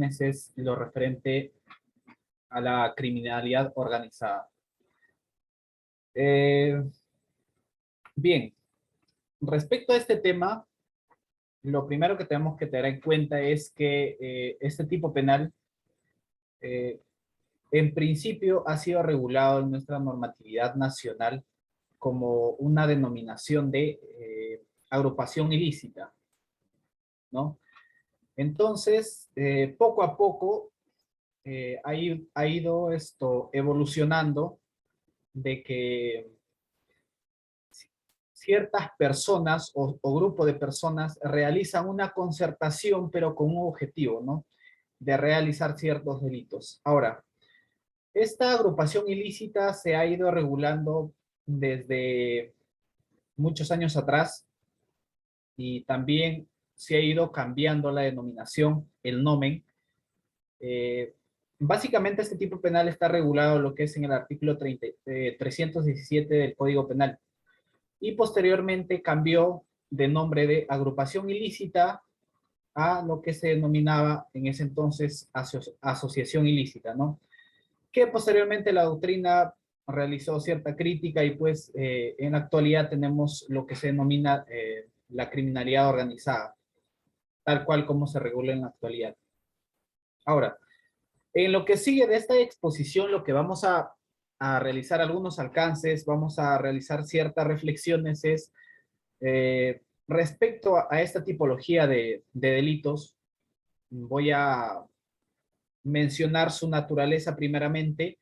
es lo referente a la criminalidad organizada. Bien, respecto a este tema, lo primero que tenemos que tener en cuenta es que este tipo penal en principio ha sido regulado en nuestra normatividad nacional como una denominación de agrupación ilícita, ¿no? Entonces, poco a poco ha ido esto evolucionando de que ciertas personas o grupo de personas realizan una concertación, pero con un objetivo, ¿no? De realizar ciertos delitos. Ahora, esta agrupación ilícita se ha ido regulando desde muchos años atrás y también se ha ido cambiando la denominación, el nomen. Básicamente este tipo penal está regulado lo que es en el artículo 317 del Código Penal y posteriormente cambió de nombre de agrupación ilícita a lo que se denominaba en ese entonces asociación ilícita, ¿no? Que posteriormente la doctrina realizó cierta crítica y pues en la actualidad tenemos lo que se denomina la criminalidad organizada, tal cual como se regula en la actualidad. Ahora, en lo que sigue de esta exposición, lo que vamos a realizar algunos alcances, vamos a realizar ciertas reflexiones es respecto a esta tipología de delitos. Voy a mencionar su naturaleza primeramente.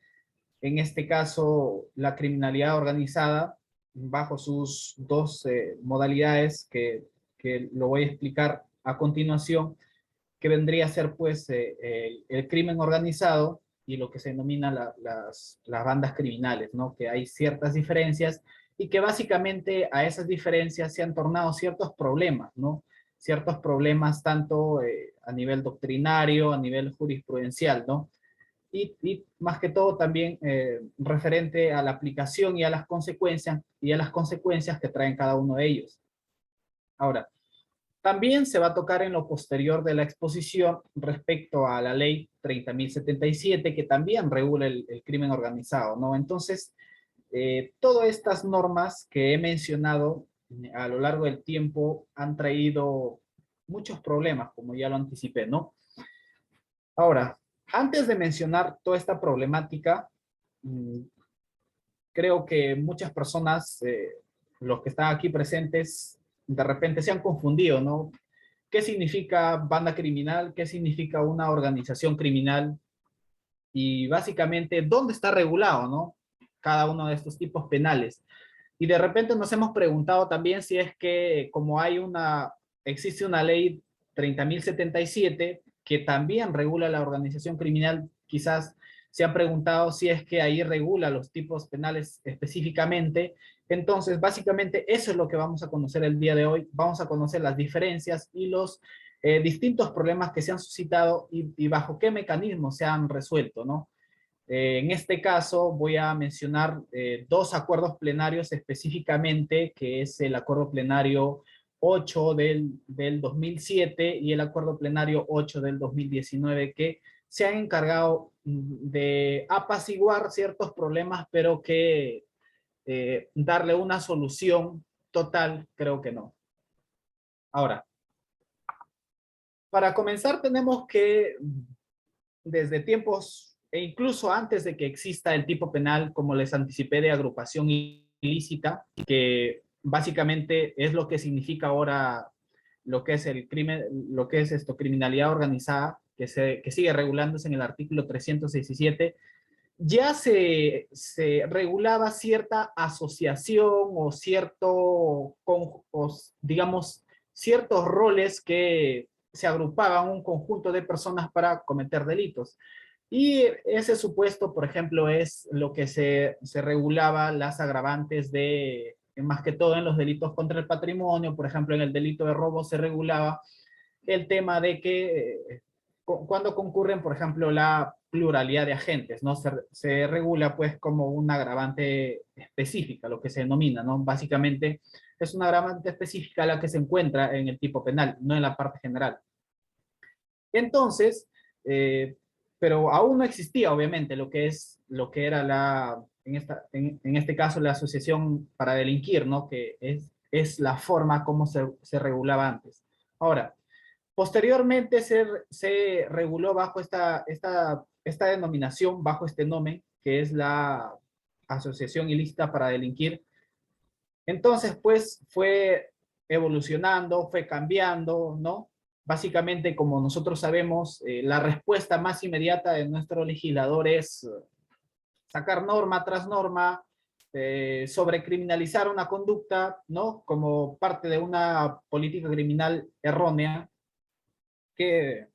En este caso, la criminalidad organizada, bajo sus dos modalidades que lo voy a explicar a continuación, que vendría a ser pues el crimen organizado y lo que se denomina las bandas criminales, ¿no? Que hay ciertas diferencias y que básicamente a esas diferencias se han tornado ciertos problemas, ¿no? Ciertos problemas tanto a nivel doctrinario, a nivel jurisprudencial, ¿no? Y más que todo también referente a la aplicación y a las consecuencias que traen cada uno de ellos. Ahora, también se va a tocar en lo posterior de la exposición respecto a la ley 30.077, que también regula el crimen organizado, ¿no? Entonces, todas estas normas que he mencionado a lo largo del tiempo han traído muchos problemas, como ya lo anticipé, ¿no? Ahora, antes de mencionar toda esta problemática, creo que muchas personas, los que están aquí presentes, de repente se han confundido, ¿no? ¿Qué significa banda criminal? ¿Qué significa una organización criminal? Y básicamente, ¿dónde está regulado, no? Cada uno de estos tipos penales. Y de repente nos hemos preguntado también si es que como existe una ley 30.077 que también regula la organización criminal, quizás se han preguntado si es que ahí regula los tipos penales específicamente. Entonces, básicamente eso es lo que vamos a conocer el día de hoy. Vamos a conocer las diferencias y los distintos problemas que se han suscitado y bajo qué mecanismos se han resuelto, ¿no? En este caso voy a mencionar dos acuerdos plenarios específicamente, que es el acuerdo plenario 8 del 2007 y el acuerdo plenario 8 del 2019, que se han encargado de apaciguar ciertos problemas, pero que darle una solución total, creo que no. Ahora, para comenzar tenemos que, desde tiempos e incluso antes de que exista el tipo penal, como les anticipé, de agrupación ilícita, que básicamente es lo que significa ahora lo que es el crimen, lo que es criminalidad organizada, que sigue regulándose en el artículo 317, ya se regulaba cierta asociación o digamos, ciertos roles que se agrupaban un conjunto de personas para cometer delitos. Y ese supuesto, por ejemplo, es lo que se regulaba las agravantes de, más que todo en los delitos contra el patrimonio. Por ejemplo, en el delito de robo se regulaba el tema de que cuando concurren, por ejemplo, la pluralidad de agentes, ¿no? Se regula pues como una agravante específica, lo que se denomina, ¿no? Básicamente es una agravante específica la que se encuentra en el tipo penal, no en la parte general. Entonces, pero aún no existía, obviamente, lo que era en este caso, la asociación para delinquir, ¿no? Que es la forma como se regulaba antes. Ahora, posteriormente se reguló bajo esta denominación, bajo este nombre, que es la Asociación Ilícita para Delinquir. Entonces, pues, fue evolucionando, fue cambiando, ¿no? Básicamente, como nosotros sabemos, la respuesta más inmediata de nuestro legislador es sacar norma tras norma, sobrecriminalizar una conducta, ¿no? Como parte de una política criminal errónea, que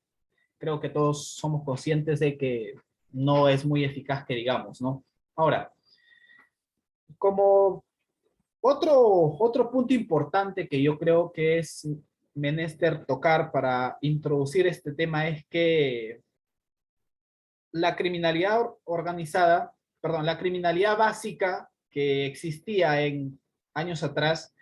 creo que todos somos conscientes de que no es muy eficaz, que digamos, ¿no? Ahora, como otro punto importante que yo creo que es menester tocar para introducir este tema es que la criminalidad organizada, perdón, la criminalidad básica que existía en años atrás,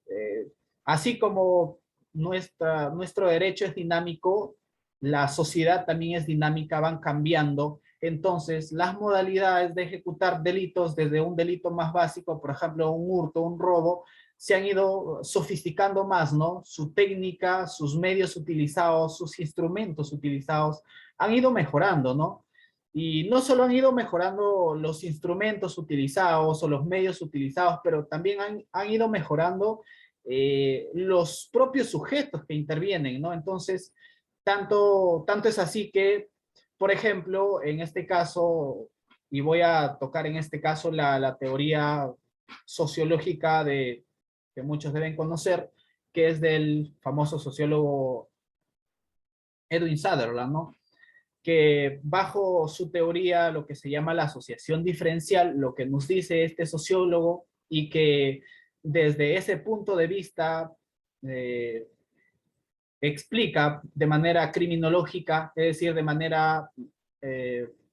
eh, así como nuestro derecho es dinámico, la sociedad también es dinámica, van cambiando. Entonces, las modalidades de ejecutar delitos, desde un delito más básico, por ejemplo, un hurto, un robo, se han ido sofisticando más, ¿no? Su técnica, sus medios utilizados, sus instrumentos utilizados han ido mejorando, ¿no? Y no solo han ido mejorando los instrumentos utilizados o los medios utilizados, pero también han ido mejorando los propios sujetos que intervienen, ¿no? Entonces, tanto es así que, por ejemplo, en este caso, y voy a tocar en este caso la teoría sociológica que muchos deben conocer, que es del famoso sociólogo Edwin Sutherland, ¿no? Que bajo su teoría, lo que se llama la asociación diferencial, lo que nos dice este sociólogo, y que desde ese punto de vista eh, explica de manera criminológica, es decir, de manera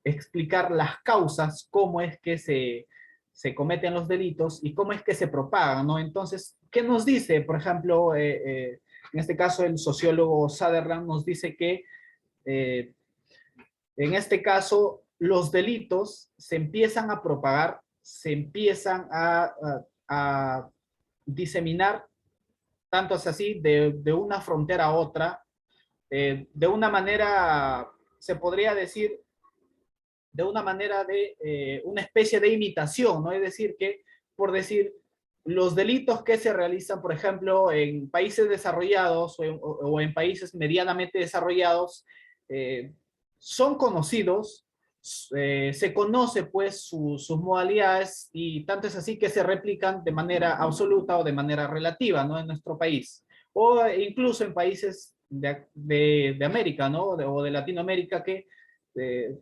explicar las causas, cómo es que se cometen los delitos y cómo es que se propagan, ¿no? Entonces, ¿qué nos dice? Por ejemplo, en este caso el sociólogo Sutherland nos dice que eh, en este caso, los delitos se empiezan a propagar, se empiezan a diseminar, tanto es así, de una frontera a otra, de una manera, se podría decir, de una manera de una especie de imitación, ¿no? Es decir, que, por decir, los delitos que se realizan, por ejemplo, en países desarrollados o en países medianamente desarrollados, eh, son conocidos, se conoce pues sus modalidades, y tanto es así que se replican de manera absoluta o de manera relativa, ¿no? En nuestro país, o incluso en países de América, ¿no? O de Latinoamérica, que eh,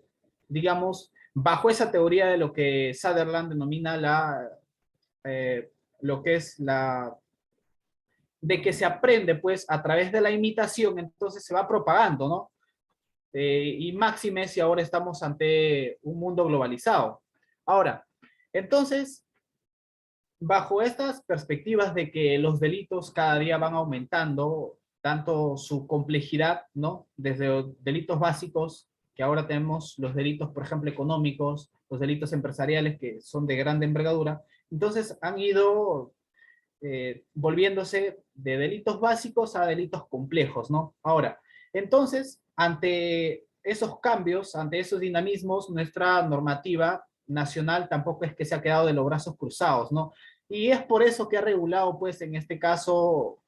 digamos, bajo esa teoría de lo que Sutherland denomina eh, lo que es de que se aprende pues a través de la imitación, entonces se va propagando, ¿no? Y máxime si ahora estamos ante un mundo globalizado. Ahora, entonces, bajo estas perspectivas de que los delitos cada día van aumentando, tanto su complejidad, ¿no? Desde delitos básicos, que ahora tenemos los delitos, por ejemplo, económicos, los delitos empresariales, que son de grande envergadura, entonces han ido volviéndose de delitos básicos a delitos complejos, ¿no? Ahora, entonces, ante esos cambios, ante esos dinamismos, nuestra normativa nacional tampoco es que se ha quedado de los brazos cruzados, ¿no? Y es por eso que ha regulado, pues, en este caso,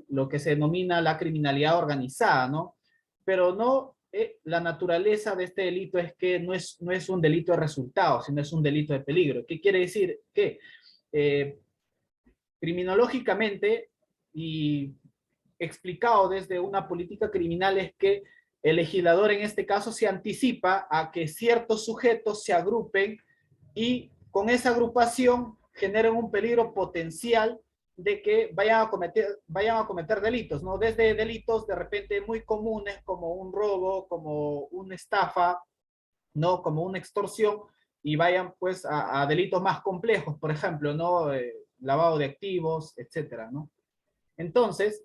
lo que se denomina la criminalidad organizada, ¿no? Pero no, la naturaleza de este delito es que no es un delito de resultado, sino es un delito de peligro. ¿Qué quiere decir? Que eh, criminológicamente y explicado desde una política criminal es que el legislador en este caso se anticipa a que ciertos sujetos se agrupen y con esa agrupación generen un peligro potencial de que vayan a cometer delitos, ¿no? Desde delitos de repente muy comunes como un robo, como una estafa, ¿no? Como una extorsión, y vayan pues a delitos más complejos, por ejemplo, ¿no? Lavado de activos, etcétera, ¿no? Entonces,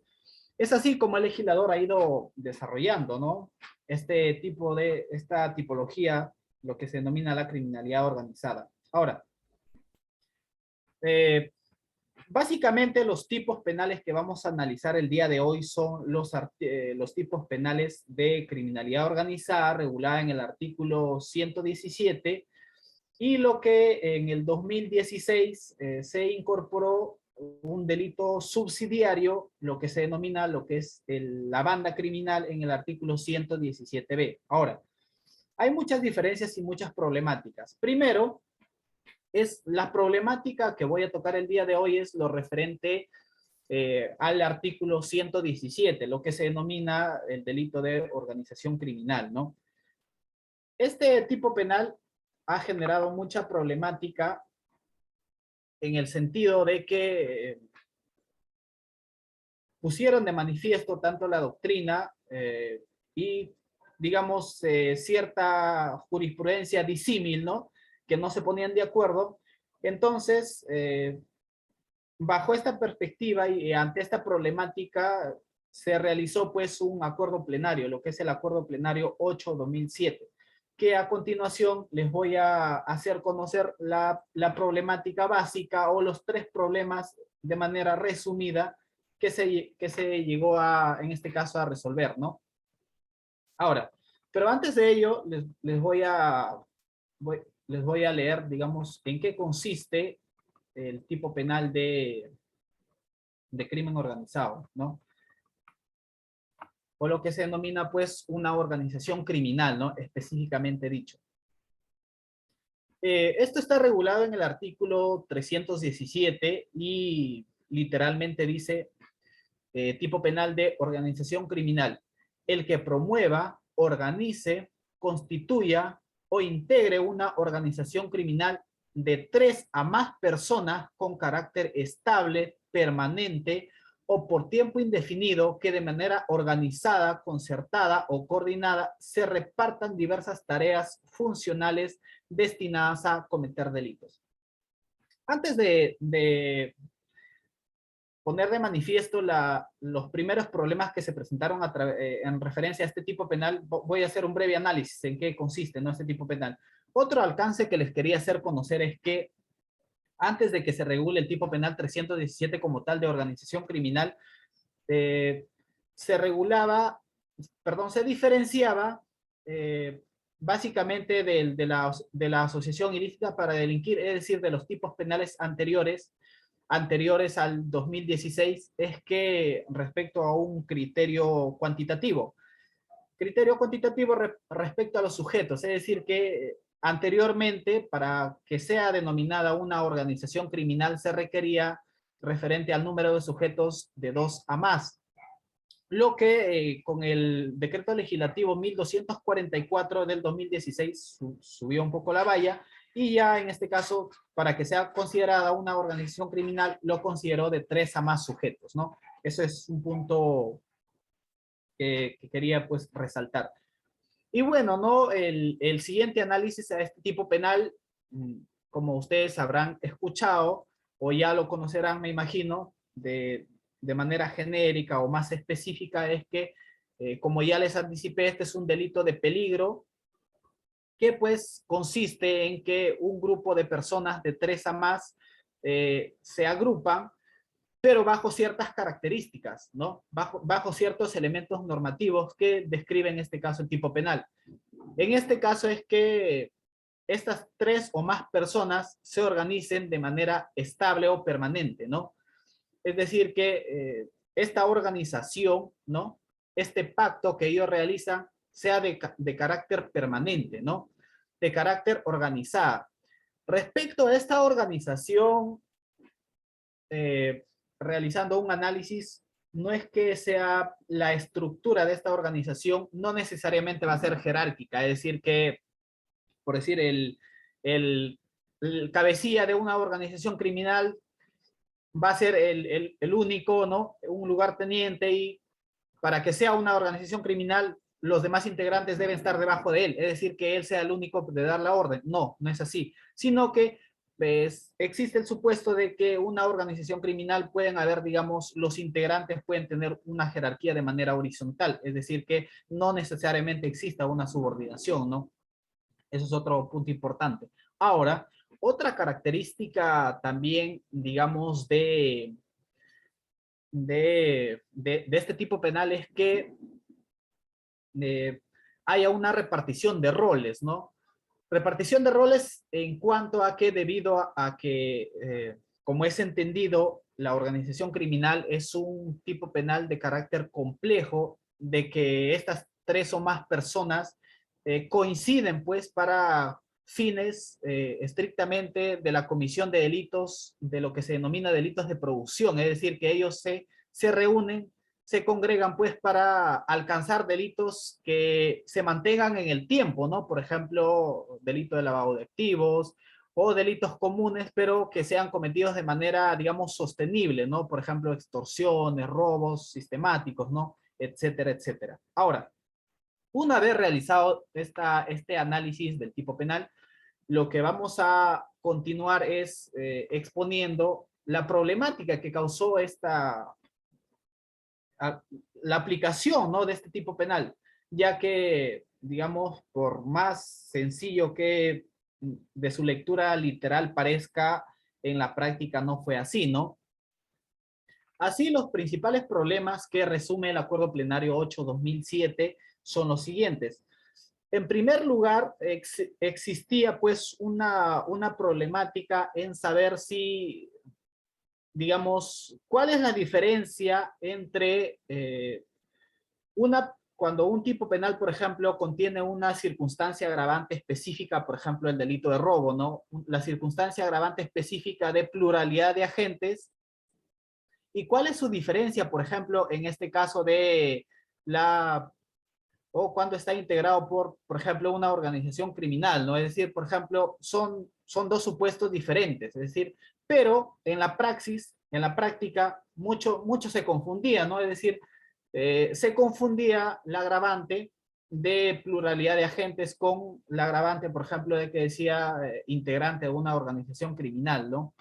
Es así como el legislador ha ido desarrollando, ¿no? Esta tipología, lo que se denomina la criminalidad organizada. Ahora, eh, básicamente los tipos penales que vamos a analizar el día de hoy son los tipos penales de criminalidad organizada regulada en el artículo 117 y lo que en el 2016 se incorporó un delito subsidiario, lo que se denomina lo que es la banda criminal en el artículo 117b. Ahora, hay muchas diferencias y muchas problemáticas. Primero, es la problemática que voy a tocar el día de hoy es lo referente al artículo 117, lo que se denomina el delito de organización criminal, ¿no? Este tipo penal ha generado mucha problemática en el sentido de que pusieron de manifiesto tanto la doctrina y, digamos, cierta jurisprudencia disímil, ¿no? Que no se ponían de acuerdo. Entonces, bajo esta perspectiva y ante esta problemática, se realizó pues un acuerdo plenario, lo que es el acuerdo plenario 8/2007, que a continuación les voy a hacer conocer la problemática básica o los tres problemas de manera resumida que se llegó a, en este caso, a resolver, ¿no? Ahora, pero antes de ello, les voy a leer, digamos, en qué consiste el tipo penal de crimen organizado, ¿no? O lo que se denomina, pues, una organización criminal, ¿no? Específicamente dicho. Esto está regulado en el artículo 317 y literalmente dice tipo penal de organización criminal. El que promueva, organice, constituya o integre una organización criminal de 3 a más personas con carácter estable, permanente o por tiempo indefinido que de manera organizada, concertada o coordinada se repartan diversas tareas funcionales destinadas a cometer delitos. Antes de poner de manifiesto los primeros problemas que se presentaron en referencia a este tipo penal, voy a hacer un breve análisis en qué consiste, ¿no?, este tipo penal. Otro alcance que les quería hacer conocer es que antes de que se regule el tipo penal 317 como tal de organización criminal, se regulaba, perdón, se diferenciaba básicamente de la asociación ilícita para delinquir, es decir, de los tipos penales anteriores al 2016, es que respecto a un criterio cuantitativo respecto a los sujetos, es decir, que anteriormente para que sea denominada una organización criminal se requería referente al número de sujetos de 2 a más, lo que con el decreto legislativo 1244 del 2016 subió un poco la valla y ya en este caso, para que sea considerada una organización criminal, lo consideró de 3 a más sujetos, ¿no? Eso es un punto que quería pues resaltar. Y bueno, ¿no? El siguiente análisis a este tipo penal, como ustedes habrán escuchado o ya lo conocerán, me imagino, de manera genérica o más específica, es que, como ya les anticipé, este es un delito de peligro que pues consiste en que un grupo de personas de 3 a más se agrupan, pero bajo ciertas características, ¿no? Bajo ciertos elementos normativos que describen en este caso el tipo penal. En este caso es que estas 3 o más personas se organicen de manera estable o permanente, ¿no? Es decir, que esta organización, ¿no? Este pacto que ellos realizan sea de carácter permanente, ¿no? De carácter organizada. Respecto a esta organización, realizando un análisis, no es que sea la estructura de esta organización, no necesariamente va a ser jerárquica, es decir que, por decir, el cabecilla de una organización criminal va a ser el único, ¿no? Un lugarteniente, y para que sea una organización criminal, los demás integrantes deben estar debajo de él, es decir, que él sea el único de dar la orden. No, no es así, sino que existe el supuesto de que una organización criminal pueden haber, digamos, los integrantes pueden tener una jerarquía de manera horizontal, es decir, que no necesariamente exista una subordinación, ¿no? Eso es otro punto importante. Ahora, otra característica también, digamos, de este tipo penal es que haya una repartición de roles, ¿no? Repartición de roles en cuanto a que debido a que, como es entendido, la organización criminal es un tipo penal de carácter complejo, de que estas tres o más personas coinciden pues para fines estrictamente de la comisión de delitos, de lo que se denomina delitos de producción, es decir, que ellos se reúnen, se congregan pues para alcanzar delitos que se mantengan en el tiempo, ¿no? Por ejemplo, delito de lavado de activos o delitos comunes, pero que sean cometidos de manera, digamos, sostenible, ¿no? Por ejemplo, extorsiones, robos sistemáticos, ¿no? Etcétera, etcétera. Ahora, una vez realizado este análisis del tipo penal, lo que vamos a continuar es exponiendo la problemática que causó la aplicación, ¿no?, de este tipo penal, ya que, digamos, por más sencillo que de su lectura literal parezca, en la práctica no fue así, ¿no? Así, los principales problemas que resume el Acuerdo Plenario 8/2007 son los siguientes. En primer lugar, existía pues una problemática en saber si, digamos, cuál es la diferencia entre cuando un tipo penal, por ejemplo, contiene una circunstancia agravante específica, por ejemplo, el delito de robo, ¿no? La circunstancia agravante específica de pluralidad de agentes. ¿Y cuál es su diferencia, por ejemplo, en este caso de o cuando está integrado por ejemplo, una organización criminal, ¿no? Es decir, por ejemplo, son dos supuestos diferentes, es decir, pero en la praxis, en la práctica, mucho se confundía, ¿no? Es decir, se confundía la agravante de pluralidad de agentes con la agravante, por ejemplo, de que decía integrante de una organización criminal, ¿no?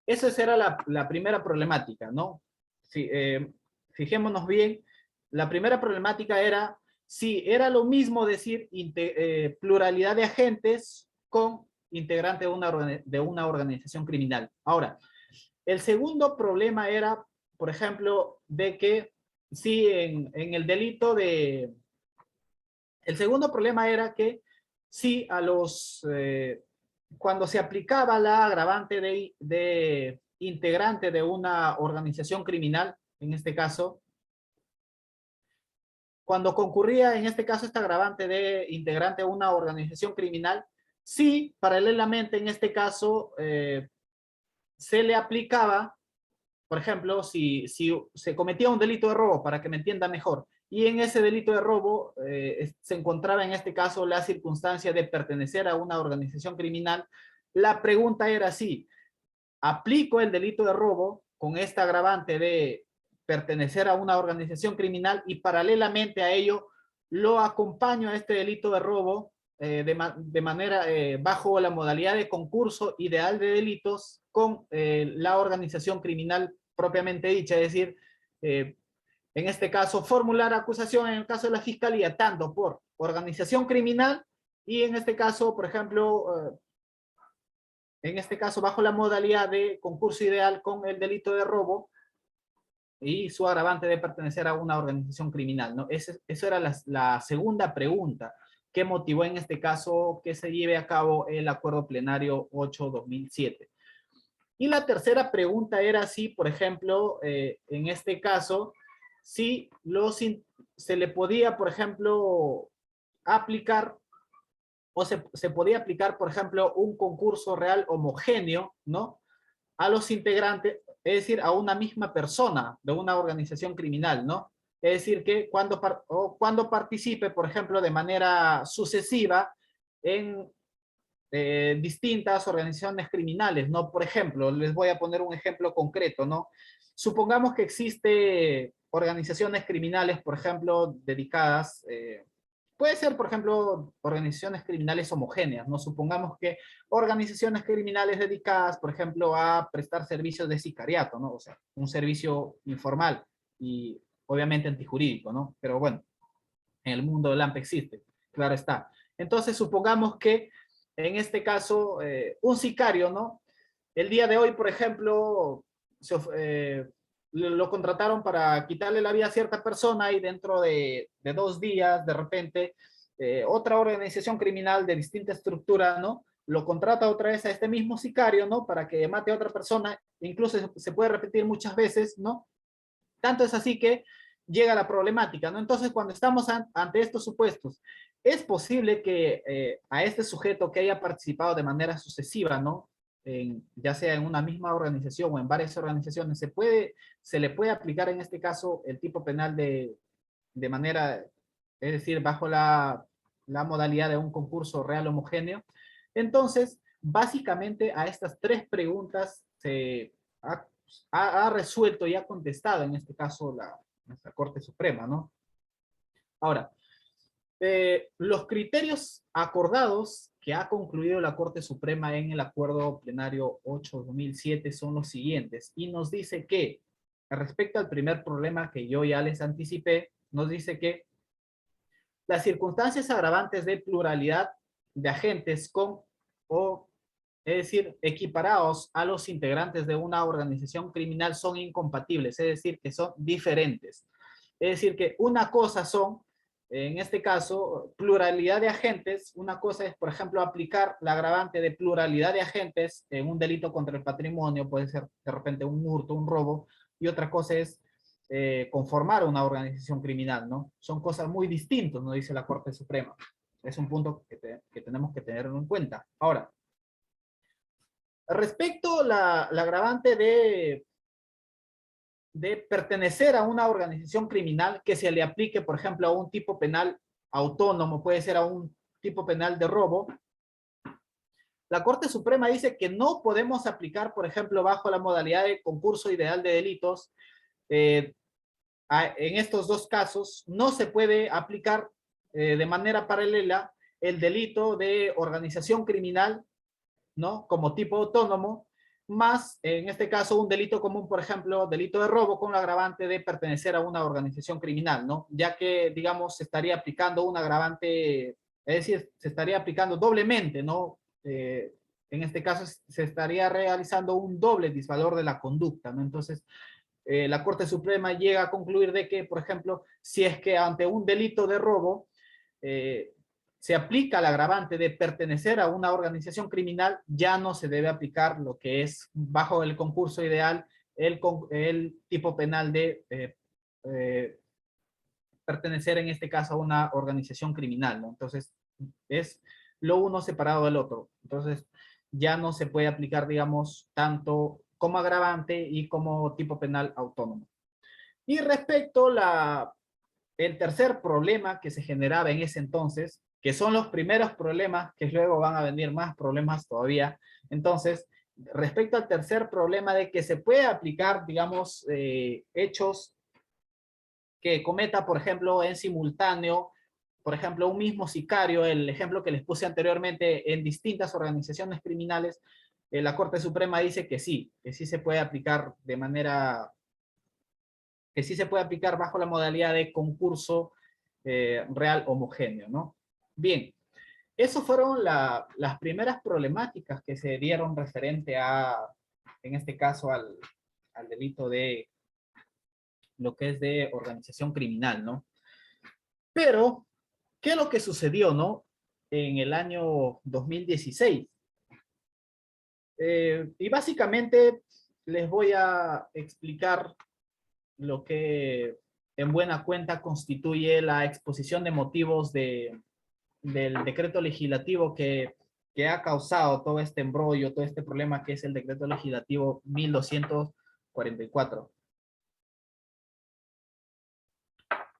Esa era la primera problemática, ¿no? Si, fijémonos bien, la primera problemática era si era lo mismo decir pluralidad de agentes con integrante de una organización criminal. Ahora, el segundo problema era, por ejemplo, de que si en el delito de... El segundo problema era que si a los... cuando se aplicaba la agravante de integrante de una organización criminal, en este caso, cuando concurría en este caso esta agravante de integrante de una organización criminal, sí, paralelamente en este caso se le aplicaba, por ejemplo, si se cometía un delito de robo, para que me entienda mejor, y en ese delito de robo se encontraba en este caso la circunstancia de pertenecer a una organización criminal, la pregunta era si aplico el delito de robo con esta agravante de pertenecer a una organización criminal y paralelamente a ello lo acompaño a este delito de robo de manera bajo la modalidad de concurso ideal de delitos con la organización criminal propiamente dicha, es decir, en este caso formular acusación en el caso de la fiscalía tanto por organización criminal y en este caso, por ejemplo, en este caso bajo la modalidad de concurso ideal con el delito de robo y su agravante de pertenecer a una organización criminal, ¿no? Eso era la segunda pregunta que motivó en este caso que se lleve a cabo el Acuerdo Plenario 8/2007. Y la tercera pregunta era si, por ejemplo, en este caso, si se le podía, por ejemplo, aplicar o se podía aplicar, por ejemplo, un concurso real homogéneo, ¿no? A los integrantes, es decir, a una misma persona de una organización criminal, ¿no? Es decir, que cuando participe, por ejemplo, de manera sucesiva en distintas organizaciones criminales, ¿no? Por ejemplo, les voy a poner un ejemplo concreto, ¿no? Supongamos que existe organizaciones criminales, por ejemplo, dedicadas puede ser, por ejemplo, organizaciones criminales homogéneas, ¿no? Supongamos que organizaciones criminales dedicadas, por ejemplo, a prestar servicios de sicariato, ¿no? O sea, un servicio informal y obviamente antijurídico, ¿no? Pero bueno, en el mundo del AMP existe, claro está. Entonces, supongamos que en este caso, un sicario, ¿no? El día de hoy, por ejemplo, lo contrataron para quitarle la vida a cierta persona y dentro de 2 días, de repente, otra organización criminal de distinta estructura, ¿no? Lo contrata otra vez a este mismo sicario, ¿no? Para que mate a otra persona, incluso se puede repetir muchas veces, ¿no? Tanto es así que llega la problemática, ¿no? Entonces, cuando estamos ante estos supuestos, es posible que a este sujeto que haya participado de manera sucesiva, ¿no? Ya sea en una misma organización o en varias organizaciones, se le puede aplicar en este caso el tipo penal de manera, es decir, bajo la modalidad de un concurso real homogéneo. Entonces, básicamente a estas tres preguntas se ha resuelto y ha contestado en este caso nuestra Corte Suprema, ¿no? Ahora, los criterios acordados que ha concluido la Corte Suprema en el Acuerdo Plenario 8/2007 son los siguientes, y nos dice que, respecto al primer problema que yo ya les anticipé, nos dice que las circunstancias agravantes de pluralidad de agentes es decir, equiparados a los integrantes de una organización criminal son incompatibles, es decir, que son diferentes. Es decir, que una cosa son, en este caso, pluralidad de agentes. Una cosa es, por ejemplo, aplicar la agravante de pluralidad de agentes en un delito contra el patrimonio, puede ser de repente un hurto, un robo, y otra cosa es conformar una organización criminal, ¿no? Son cosas muy distintas, nos dice la Corte Suprema. Es un punto que tenemos que tenerlo en cuenta. Ahora, respecto a la agravante de pertenecer a una organización criminal que se le aplique, por ejemplo, a un tipo penal autónomo, puede ser a un tipo penal de robo, la Corte Suprema dice que no podemos aplicar, por ejemplo, bajo la modalidad de concurso ideal de delitos, en estos dos casos no se puede aplicar de manera paralela el delito de organización criminal, ¿no? Como tipo autónomo, más, en este caso, un delito común, por ejemplo, delito de robo con la agravante de pertenecer a una organización criminal, ¿no? Ya que, digamos, se estaría aplicando un agravante, es decir, se estaría aplicando doblemente, ¿no? En este caso, se estaría realizando un doble disvalor de la conducta, ¿no? Entonces, la Corte Suprema llega a concluir de que, por ejemplo, si es que ante un delito de robo, se aplica el agravante de pertenecer a una organización criminal, ya no se debe aplicar lo que es bajo el concurso ideal el tipo penal de pertenecer en este caso a una organización criminal, ¿no? Entonces, es lo uno separado del otro. Entonces, ya no se puede aplicar, digamos, tanto como agravante y como tipo penal autónomo. Y respecto el tercer problema que se generaba en ese entonces, que son los primeros problemas, que luego van a venir más problemas todavía. Entonces, respecto al tercer problema de que se puede aplicar, digamos, hechos que cometa, por ejemplo, en simultáneo, por ejemplo, un mismo sicario, el ejemplo que les puse anteriormente, en distintas organizaciones criminales, la Corte Suprema dice que sí se puede aplicar de manera, que sí se puede aplicar bajo la modalidad de concurso real homogéneo, ¿no? Bien, esas fueron las primeras problemáticas que se dieron referente a, en este caso, al delito de lo que es de organización criminal, ¿no? Pero, ¿qué es lo que sucedió, no? En el año 2016. Y básicamente les voy a explicar lo que en buena cuenta constituye la exposición de motivos del decreto legislativo que ha causado todo este embrollo, todo este problema que es el decreto legislativo 1244.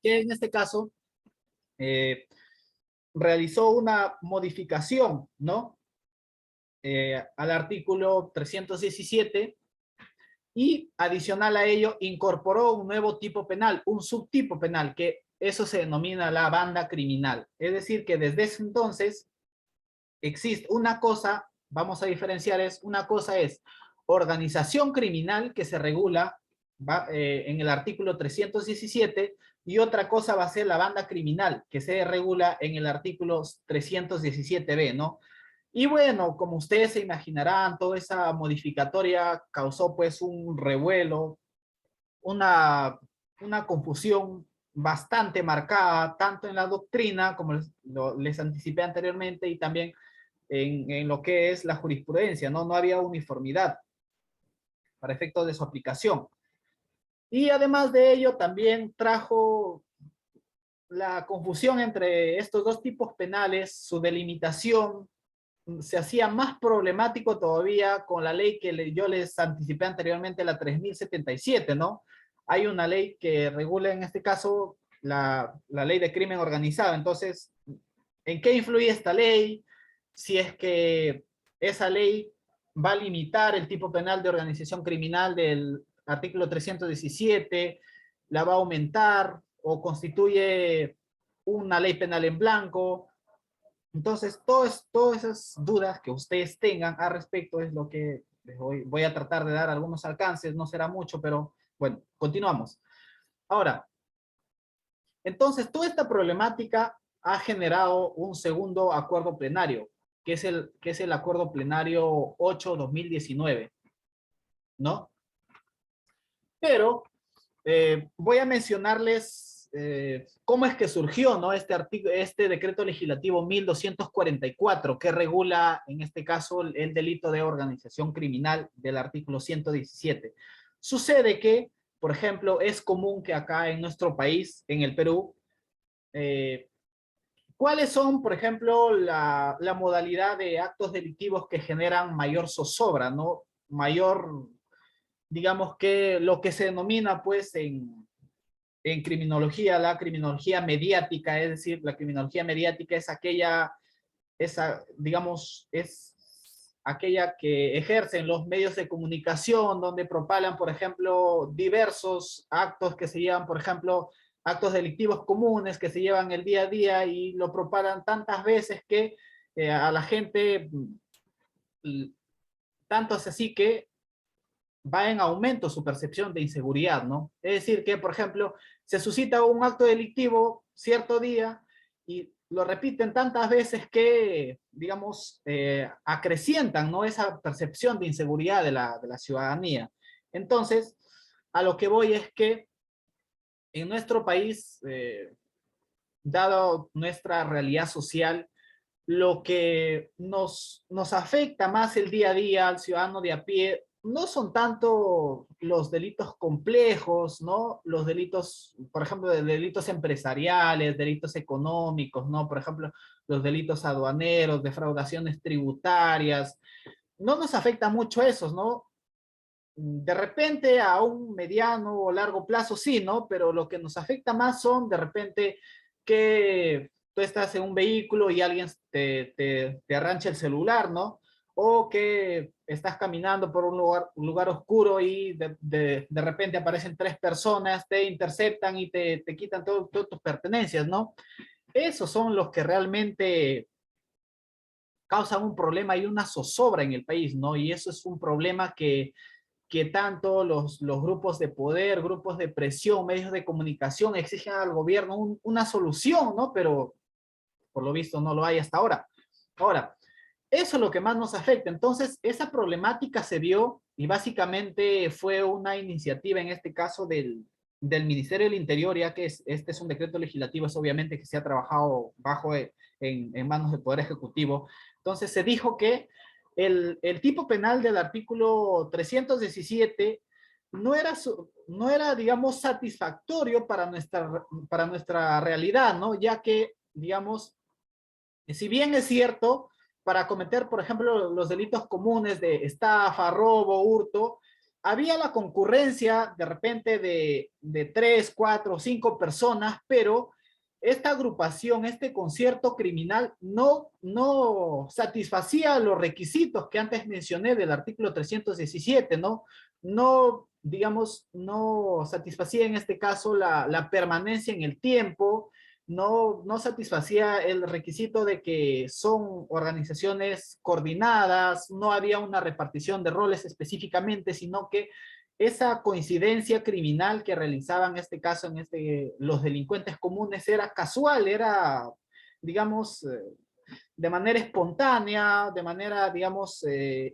Que en este caso realizó una modificación, ¿no? Al artículo 317 y adicional a ello incorporó un nuevo tipo penal, un subtipo penal que eso se denomina la banda criminal. Es decir, que desde ese entonces existe una cosa, vamos a diferenciar, una cosa es organización criminal que se regula en el artículo 317 y otra cosa va a ser la banda criminal que se regula en el artículo 317b, ¿no? Y bueno, como ustedes se imaginarán, toda esa modificatoria causó pues un revuelo, una, una confusión bastante marcada, tanto en la doctrina, como les anticipé anteriormente, y también en lo que es la jurisprudencia, ¿no? No había uniformidad para efectos de su aplicación. Y además de ello, también trajo la confusión entre estos dos tipos penales, su delimitación, se hacía más problemático todavía con la ley que yo les anticipé anteriormente, la 3077, ¿no? Hay una ley que regula en este caso la ley de crimen organizado. Entonces, ¿en qué influye esta ley? Si es que esa ley va a limitar el tipo penal de organización criminal del artículo 317, la va a aumentar o constituye una ley penal en blanco. Entonces, todas esas dudas que ustedes tengan al respecto es lo que voy a tratar de dar algunos alcances, no será mucho, pero bueno, continuamos. Ahora, entonces, toda esta problemática ha generado un segundo acuerdo plenario, que es el acuerdo plenario 8/2019, ¿no? Pero voy a mencionarles cómo es que surgió, ¿no? Este decreto legislativo 1244, que regula, en este caso, el delito de organización criminal del artículo 117. Sucede que, por ejemplo, es común que acá en nuestro país, en el Perú, eh, ¿cuáles son, por ejemplo, la modalidad de actos delictivos que generan mayor zozobra, ¿no? Mayor, digamos que lo que se denomina, pues, en criminología, la criminología mediática, es decir, la criminología mediática es digamos, es aquella que ejercen los medios de comunicación, donde propalan, por ejemplo, diversos actos que se llevan, por ejemplo, actos delictivos comunes que se llevan el día a día y lo propalan tantas veces que a la gente, tanto es así que va en aumento su percepción de inseguridad, ¿no? Es decir, que, por ejemplo, se suscita un acto delictivo cierto día y lo repiten tantas veces que, digamos, acrecientan, ¿no? Esa percepción de inseguridad de la ciudadanía. Entonces, a lo que voy es que en nuestro país, dado nuestra realidad social, lo que nos afecta más el día a día al ciudadano de a pie no son tanto los delitos complejos, ¿no? Los delitos, por ejemplo, de delitos empresariales, delitos económicos, ¿no? Por ejemplo, los delitos aduaneros, defraudaciones tributarias. No nos afecta mucho esos, ¿no? De repente a un mediano o largo plazo sí, ¿no? Pero lo que nos afecta más son de repente que tú estás en un vehículo y alguien te arrancha el celular, ¿no? O que estás caminando por un lugar oscuro y de repente aparecen tres personas, te interceptan y te quitan todas tus pertenencias, ¿no? Esos son los que realmente causan un problema y una zozobra en el país, ¿no? Y eso es un problema que tanto los grupos de poder, grupos de presión, medios de comunicación exigen al gobierno una solución, ¿no? Pero por lo visto no lo hay hasta ahora. Ahora, eso es lo que más nos afecta. Entonces, esa problemática se vio y básicamente fue una iniciativa, en este caso, del Ministerio del Interior, ya que este es un decreto legislativo, es obviamente que se ha trabajado en manos del Poder Ejecutivo. Entonces, se dijo que el tipo penal del artículo 317 no era, digamos, satisfactorio para nuestra realidad, ¿no? Ya que, digamos, si bien es cierto, para cometer, por ejemplo, los delitos comunes de estafa, robo, hurto, había la concurrencia de repente de 3, 4, 5 personas, pero esta agrupación, este concierto criminal no satisfacía los requisitos que antes mencioné del artículo 317, ¿no? No digamos, no satisfacía en este caso la permanencia en el tiempo, no satisfacía el requisito de que son organizaciones coordinadas, no había una repartición de roles específicamente, sino que esa coincidencia criminal que realizaban en este caso, los delincuentes comunes era casual, era, digamos, de manera espontánea, de manera, digamos,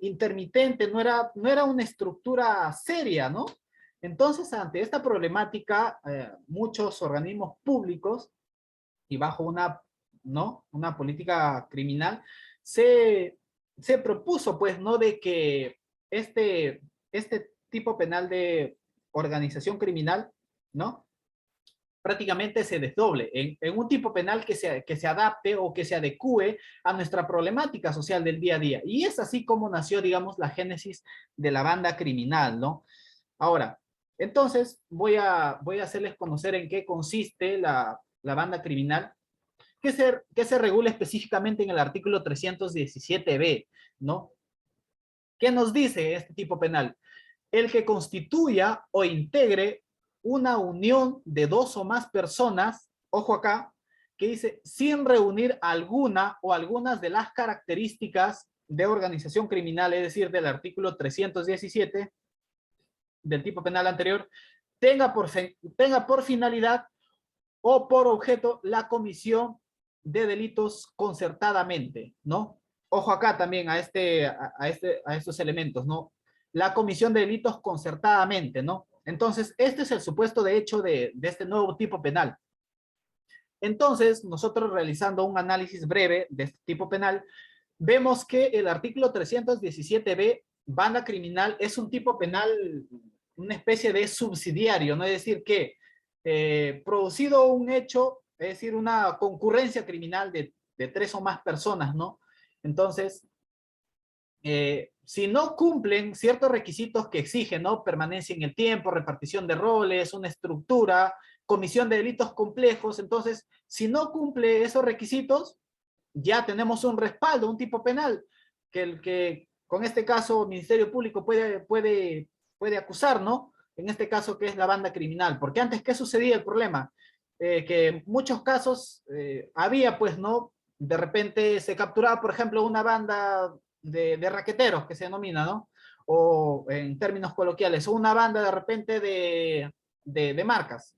intermitente, no era una estructura seria, ¿no? Entonces, ante esta problemática, muchos organismos públicos y bajo ¿no? Una política criminal, se, se propuso, pues, ¿no? De que este tipo penal de organización criminal, ¿no? Prácticamente se desdoble en un tipo penal que se adapte o que se adecue a nuestra problemática social del día a día. Y es así como nació, digamos, la génesis de la banda criminal, ¿no? Ahora, entonces voy a hacerles conocer en qué consiste la banda criminal, que se regula específicamente en el artículo 317b, ¿no? ¿Qué nos dice este tipo penal? El que constituya o integre una unión de dos o más personas, ojo acá, que dice, sin reunir alguna o algunas de las características de organización criminal, es decir, del artículo 317 del tipo penal anterior, tenga por finalidad o por objeto la comisión de delitos concertadamente, ¿no? Ojo acá también a estos elementos, ¿no? La comisión de delitos concertadamente, ¿no? Entonces, este es el supuesto de hecho de este nuevo tipo penal. Entonces, nosotros realizando un análisis breve de este tipo penal, vemos que el artículo 317b, banda criminal, es un tipo penal, una especie de subsidiario, ¿no? Es decir, que producido un hecho, es decir, una concurrencia criminal de tres o más personas, ¿no? Entonces, si no cumplen ciertos requisitos que exigen, ¿no? Permanencia en el tiempo, repartición de roles, una estructura, comisión de delitos complejos, entonces, si no cumple esos requisitos, ya tenemos un respaldo, un tipo penal, que con este caso el Ministerio Público puede acusar, ¿no? En este caso que es la banda criminal, porque antes, ¿qué sucedía el problema? Que en muchos casos había, pues, ¿no? De repente se capturaba, por ejemplo, una banda de raqueteros, que se denomina, ¿no? O en términos coloquiales, una banda de repente de marcas,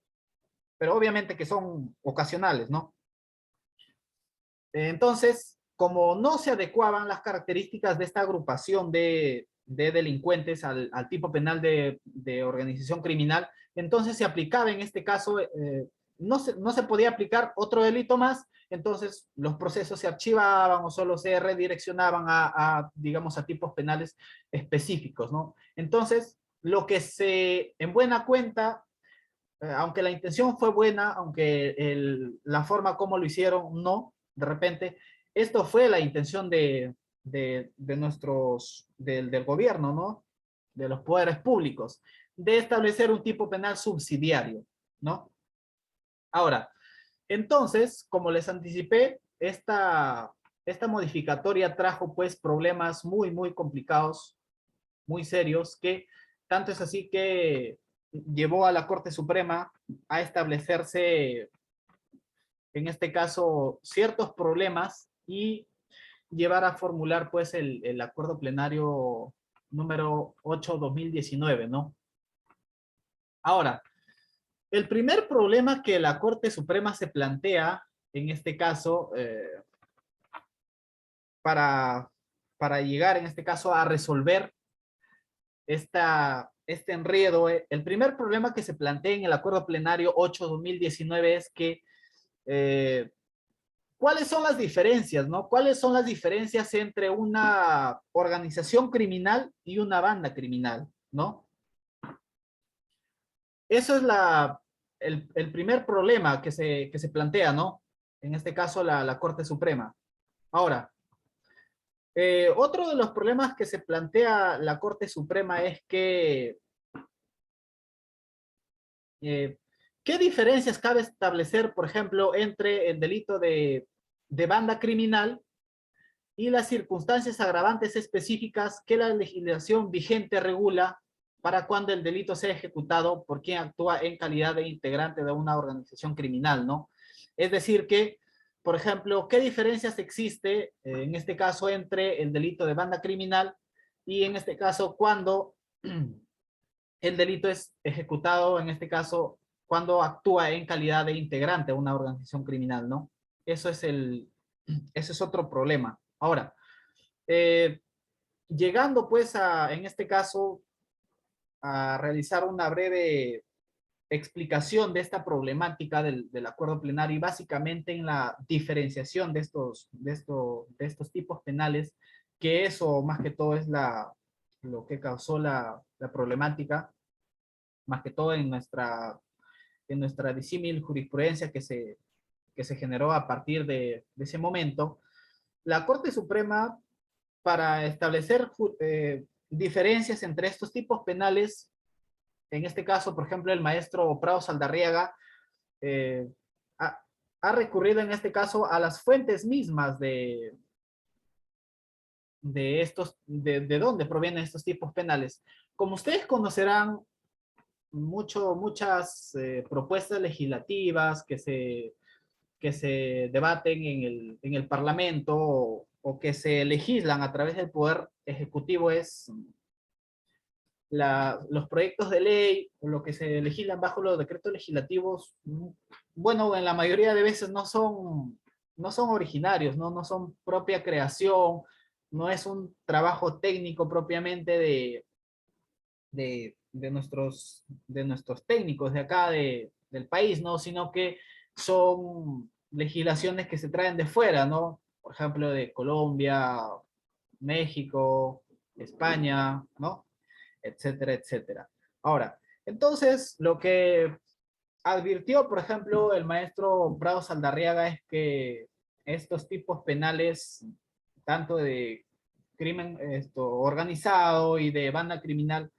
pero obviamente que son ocasionales, ¿no? Entonces, como no se adecuaban las características de esta agrupación de delincuentes al tipo penal de organización criminal, entonces se aplicaba en este caso, no se podía aplicar otro delito más, entonces los procesos se archivaban o solo se redireccionaban digamos, a tipos penales específicos, ¿no? Entonces, lo que en buena cuenta, aunque la intención fue buena, aunque la forma como lo hicieron, no, de repente, esto fue la intención del gobierno, ¿no? De los poderes públicos, de establecer un tipo penal subsidiario, ¿no? Ahora, entonces, como les anticipé, esta modificatoria trajo pues problemas muy, muy complicados, muy serios, que tanto es así que llevó a la Corte Suprema a establecerse, en este caso, ciertos problemas y llevar a formular pues el acuerdo plenario número 8/2019, ¿no? Ahora, el primer problema que la Corte Suprema se plantea, en este caso, para, para llegar, en este caso, a resolver este enredo, el primer problema que se plantea en el acuerdo plenario 8/2019 es que, ¿cuáles son las diferencias, no? ¿Cuáles son las diferencias entre una organización criminal y una banda criminal, no? Eso es el primer problema que se plantea, ¿no? En este caso, la Corte Suprema. Ahora, otro de los problemas que se plantea la Corte Suprema es que, eh, ¿qué diferencias cabe establecer, por ejemplo, entre el delito de banda criminal y las circunstancias agravantes específicas que la legislación vigente regula para cuando el delito sea ejecutado por quien actúa en calidad de integrante de una organización criminal, ¿no? Es decir que, por ejemplo, ¿qué diferencias existe en este caso entre el delito de banda criminal y en este caso cuando el delito es ejecutado, en este caso, cuando actúa en calidad de integrante de una organización criminal, ¿no? Eso es ese es otro problema. Ahora, eh, llegando pues en este caso, a realizar una breve explicación de esta problemática del acuerdo plenario y básicamente en la diferenciación de estos tipos penales, que eso más que todo es lo que causó la problemática, más que todo en nuestra disímil jurisprudencia que se generó a partir de ese momento. La Corte Suprema, para establecer diferencias entre estos tipos penales, en este caso, por ejemplo, el maestro Prado Saldarriaga eh, ha, ha, recurrido en este caso a las fuentes mismas de dónde provienen estos tipos penales. Como ustedes conocerán, muchas propuestas legislativas que se debaten en el Parlamento o que se legislan a través del Poder Ejecutivo es los proyectos de ley o lo que se legislan bajo los decretos legislativos, bueno, en la mayoría de veces no son originarios, no son propia creación, no es un trabajo técnico propiamente de nuestros técnicos de acá del país, ¿no? Sino que son legislaciones que se traen de fuera, ¿no? Por ejemplo, de Colombia, México, España, ¿no? Etcétera, etcétera. Ahora, entonces, lo que advirtió, por ejemplo, el maestro Prado Saldarriaga es que estos tipos penales, tanto de crimen organizado y de banda criminal,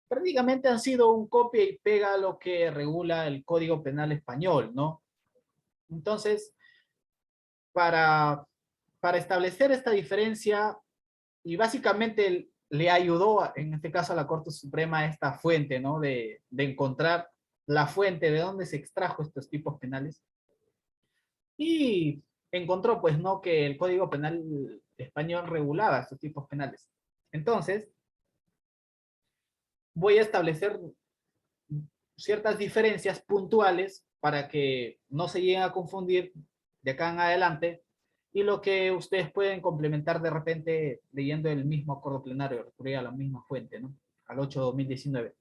prácticamente han sido un copia y pega a lo que regula el Código Penal español, ¿no? Entonces, para, para establecer esta diferencia, y básicamente le ayudó, en este caso a la Corte Suprema, esta fuente, ¿no? De encontrar la fuente de dónde se extrajo estos tipos penales. Y encontró, pues, ¿no? Que el Código Penal español regulaba estos tipos penales. Entonces, voy a establecer ciertas diferencias puntuales para que no se lleguen a confundir de acá en adelante y lo que ustedes pueden complementar de repente leyendo el mismo acuerdo plenario, recurrir a la misma fuente, ¿no? Al 8/2019.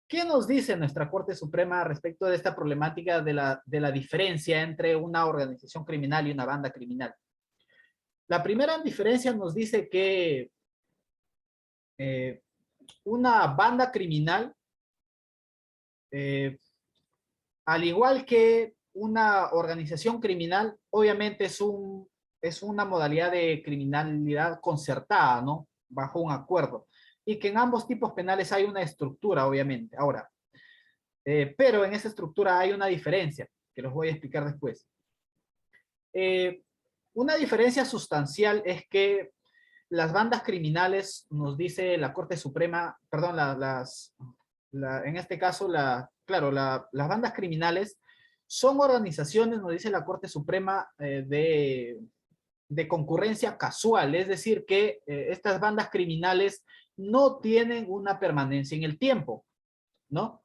¿Qué nos dice nuestra Corte Suprema respecto de esta problemática de la diferencia entre una organización criminal y una banda criminal? La primera diferencia nos dice que una banda criminal al igual que una organización criminal, obviamente es una modalidad de criminalidad concertada, ¿no? Bajo un acuerdo. Y que en ambos tipos penales hay una estructura, obviamente. Ahora, pero en esa estructura hay una diferencia, que los voy a explicar después. Una diferencia sustancial es que las bandas criminales, nos dice la Corte Suprema, perdón, en este caso, claro, las bandas criminales son organizaciones, nos dice la Corte Suprema, de concurrencia casual, es decir, que estas bandas criminales no tienen una permanencia en el tiempo, ¿no?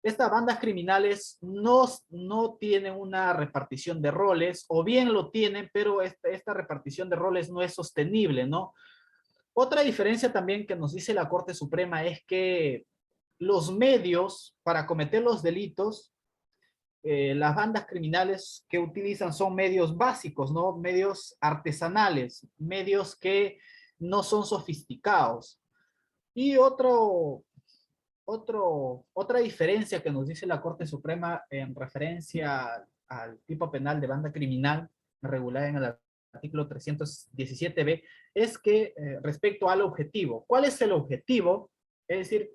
Estas bandas criminales no tienen una repartición de roles, o bien lo tienen, pero esta repartición de roles no es sostenible, ¿no? Otra diferencia también que nos dice la Corte Suprema es que los medios para cometer los delitos, las bandas criminales que utilizan son medios básicos, ¿no? Medios artesanales, medios que no son sofisticados. Y otra diferencia que nos dice la Corte Suprema en referencia al tipo penal de banda criminal regulada en el artículo 317b es que respecto al objetivo. ¿Cuál es el objetivo? Es decir,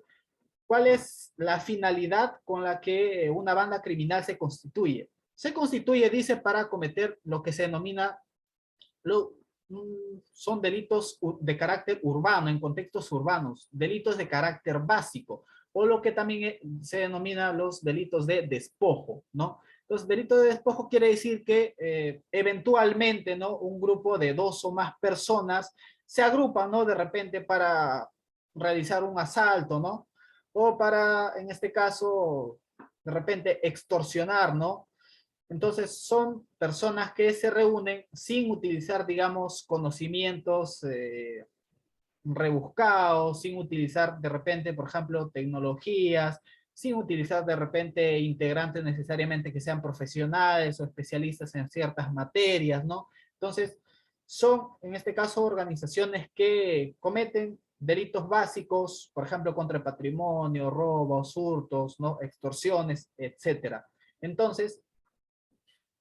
¿cuál es la finalidad con la que una banda criminal se constituye? Se constituye, dice, para cometer lo que se denomina son delitos de carácter urbano, en contextos urbanos, delitos de carácter básico, o lo que también se denomina los delitos de despojo, ¿no? Entonces, delito de despojo quiere decir que eventualmente, ¿no? Un grupo de 2 o más personas se agrupan, ¿no? De repente para realizar un asalto, ¿no? O para, en este caso, de repente extorsionar, ¿no? Entonces son personas que se reúnen sin utilizar, digamos, conocimientos rebuscados, sin utilizar de repente, por ejemplo, tecnologías, sin utilizar de repente integrantes necesariamente que sean profesionales o especialistas en ciertas materias, ¿no? Entonces, son en este caso organizaciones que cometen delitos básicos, por ejemplo, contra el patrimonio, robos, hurtos, ¿no? Extorsiones, etcétera. Entonces,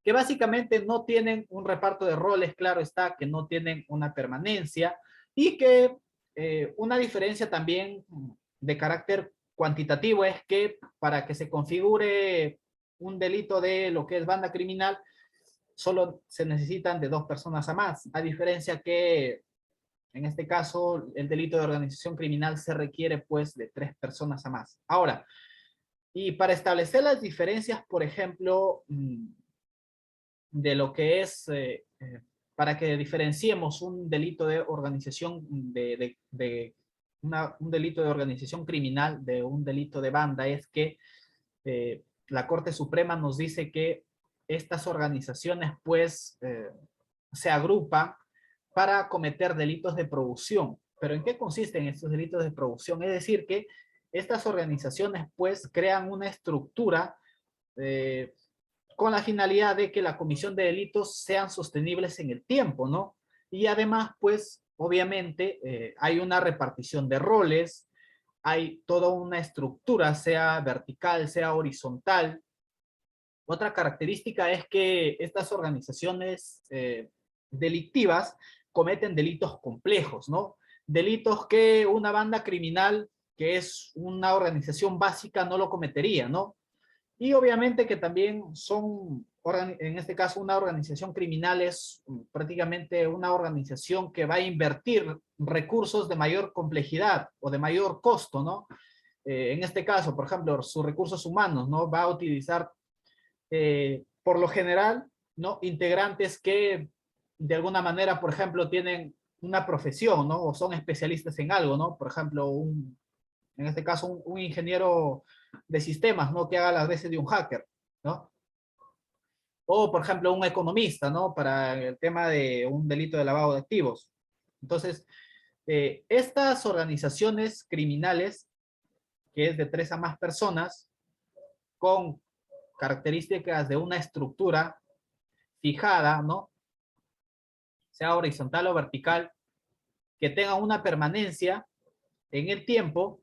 que básicamente no tienen un reparto de roles, claro está, que no tienen una permanencia y que una diferencia también de carácter cuantitativo es que para que se configure un delito de lo que es banda criminal, solo se necesitan de 2 personas a más, a diferencia que en este caso el delito de organización criminal se requiere pues de 3 personas a más. Ahora, y para establecer las diferencias, por ejemplo, de lo que es, para que diferenciemos un delito de organización, un delito de organización criminal de un delito de banda, es que la Corte Suprema nos dice que estas organizaciones pues se agrupan para cometer delitos de producción. ¿Pero en qué consisten estos delitos de producción? Es decir, que estas organizaciones pues crean una estructura con la finalidad de que la comisión de delitos sean sostenibles en el tiempo, ¿no? Y además, pues, obviamente, hay una repartición de roles, hay toda una estructura, sea vertical, sea horizontal. Otra característica es que estas organizaciones delictivas cometen delitos complejos, ¿no? Delitos que una banda criminal, que es una organización básica, no lo cometería, ¿no? Y obviamente que también son, en este caso, una organización criminal es prácticamente una organización que va a invertir recursos de mayor complejidad o de mayor costo, ¿no? En este caso, por ejemplo, sus recursos humanos, ¿no? Va a utilizar, por lo general, ¿no? Integrantes que de alguna manera, por ejemplo, tienen una profesión, ¿no? O son especialistas en algo, ¿no? Por ejemplo, en este caso, un ingeniero de sistemas, ¿no? Que haga las veces de un hacker, ¿no? O, por ejemplo, un economista, ¿no? Para el tema de un delito de lavado de activos. Entonces, estas organizaciones criminales, que es de 3 a más personas, con características de una estructura fijada, ¿no? Sea horizontal o vertical, que tenga una permanencia en el tiempo.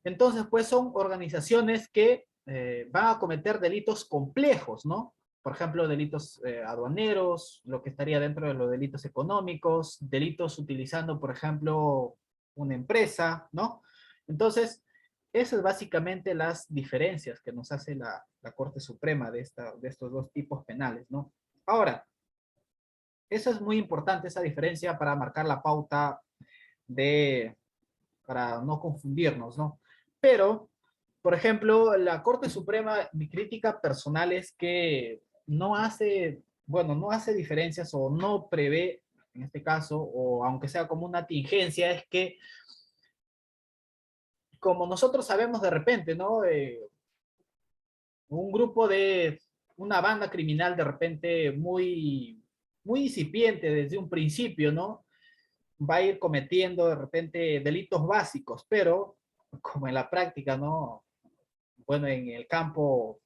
Entonces, pues son organizaciones que van a cometer delitos complejos, ¿no? Por ejemplo, delitos aduaneros, lo que estaría dentro de los delitos económicos, delitos utilizando, por ejemplo, una empresa, ¿no? Entonces, esas es básicamente las diferencias que nos hace la Corte Suprema de estos 2 tipos penales, ¿no? Ahora, eso es muy importante, esa diferencia para marcar la pauta para no confundirnos, ¿no? Pero, por ejemplo, la Corte Suprema, mi crítica personal es que no hace, bueno, no hace diferencias o no prevé, en este caso, o aunque sea como una tingencia, es que como nosotros sabemos de repente, ¿no? Un grupo de una banda criminal de repente muy incipiente desde un principio, ¿no? Va a ir cometiendo de repente delitos básicos, pero como en la práctica, ¿no? Bueno, en el campo